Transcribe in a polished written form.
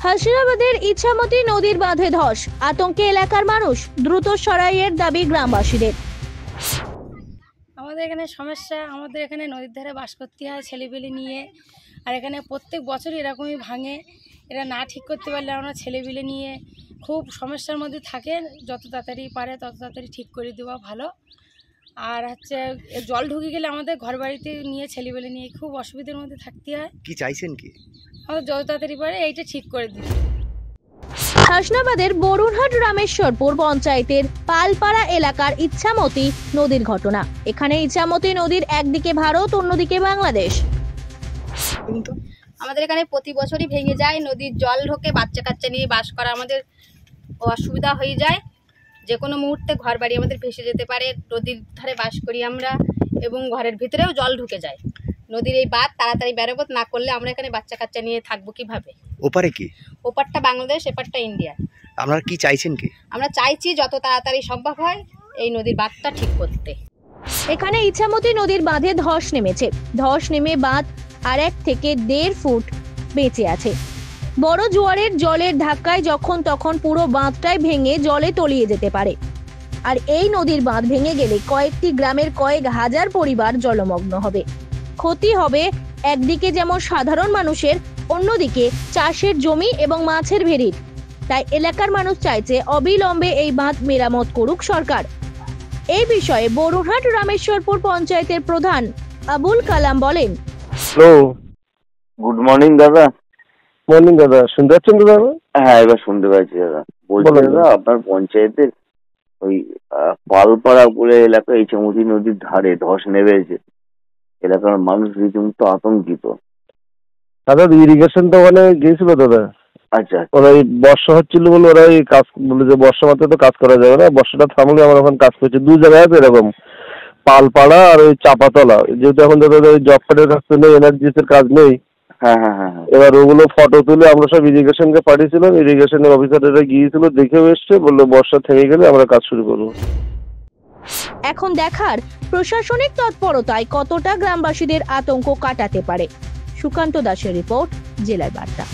হাসিনাবাদের ইচ্ছামতি নদীর বাঁধে ধস, আতঙ্কে এলাকার মানুষ, দ্রুত সরাইয়ের দাবি গ্রামবাসীদের। আমাদের এখানে সমস্যা, আমাদের এখানে নদীর ধারে বাস করতে হয় ছেলেপিলে নিয়ে, আর এখানে প্রত্যেক বছর এরকমই ভাঙে। এরা না ঠিক করতে পারলে আমরা ছেলেপিলে নিয়ে খুব সমস্যার মধ্যে থাকে। যত তাড়াতাড়ি পারে তত তাড়াতাড়ি ঠিক করে দেওয়া ভালো। আর হচ্ছে জল ঢুকে গেলে আমাদের ঘর বাড়িতে নিয়ে ছেলেপিলে নিয়ে খুব অসুবিধার মধ্যে থাকতে হয়। কি চাইছেন কি? আমাদের যত তাড়াতাড়ি পারে এইটা ঠিক করে দিতে। হাসনাবাদের বরুণহাট রামেশ্বরপুর পঞ্চায়েতের পালপাড়া এলাকার ইচ্ছামতি নদীর ঘটনা। এখানে ইচ্ছামতি নদীর একদিকে ভারত, অন্যদিকে বাংলাদেশ। আমাদের এখানে প্রতি বছরই ভেঙে যায়, নদীর জল ঢোকে, বাচ্চা কাচ্চা নিয়ে বাস করা আমাদের অসুবিধা হয়ে যায়। যে কোনো মুহূর্তে ঘর বাড়ি আমাদের ভেসে যেতে পারে। নদীর ধারে বাস করি আমরা, এবং ঘরের ভিতরেও জল ঢুকে যায়। নদীর এই বাঁধ তাড়াতাড়ি মেরামত না করলে আমরা এখানে বাচ্চা কাচ্চা নিয়ে থাকবো কিভাবে? ওপারে কি? ওপারটা বাংলাদেশ, এপারটা ইন্ডিয়া। আপনারা কি চাইছেন কি? আমরা চাইছি যত তাড়াতাড়ি সম্ভব হয় এই নদীর বাঁধটা ঠিক করতে। এখানে ইচ্ছামতি নদীর বাঁধে ধস নেমেছে। ধস নেমে বাঁধ আর 1 থেকে 1.5 ফুট বেঁচে আছে। বড় জোয়ারের জলের ধাক্কায় যখন তখন পুরো বাঁধটাই ভেঙে জলে তলিয়ে যেতে পারে। আর এই নদীর বাঁধ ভেঙে গেলে কয়েকটি গ্রামের কয়েক হাজার পরিবার জলমগ্ন হবে। ক্ষতি হবে একদিকে যেমন সাধারণ মানুষের, অন্যদিকে চাষের জমি এবং মাছের ভেড়ির। তাই এলাকার মানুষ চাইছে অবিলম্বে এই বাঁধ মেরামত করুক সরকার। এই বিষয়ে বরুণহাট রামেশ্বরপুর পঞ্চায়েতের প্রধান আবুল কালাম বলেন, হ্যালো, গুড মর্নিং দাদা। মর্নিং দাদা, শুনতে পাচ্ছেন তো দাদা? হ্যাঁ, এবার শুনতে পাচ্ছি দাদা। বলছি দাদা, আপনার পঞ্চায়েতের ওই পালপাড়া বলে এলাকা ইচ্ছামতি নদীর ধারে ধস নেমেছে। এলাকার মানুষ রীতিমতো আতঙ্কিত। দাদা ইরিগেশন তো ওখানে গিয়েছিল দাদা। আচ্ছা, ওরা এই বর্ষা হচ্ছিল বলে ওরা এই কাজ বলে যে বর্ষা মাত্র তো কাজ করা যাবে না, বর্ষাটা থামলে আমরা এখন কাজ করছি। 2 জায়গায় আছে এরকম, পালপাড়া আর ওই চাপাতলা। যেহেতু এখন দাদা ওই জব কার্ডের কাজ তো নেই, এনআরজিএস এর কাজ নেই। হ্যাঁ হ্যাঁ হ্যাঁ হ্যাঁ। এবার ওগুলো ফটো তুলে আমরা সব ইরিগেশনকে পাঠিয়েছিলাম। ইরিগেশনের অফিসাররা গিয়েছিল, দেখেও এসছে, বললো বর্ষা থেমে গেলে আমরা কাজ শুরু করবো। এখন দেখার প্রশাসনিক তৎপরতায় কতটা গ্রামবাসীদের আতঙ্ক কাটাতে পারে। সুকান্ত দাসের রিপোর্ট, জেলার বার্তা।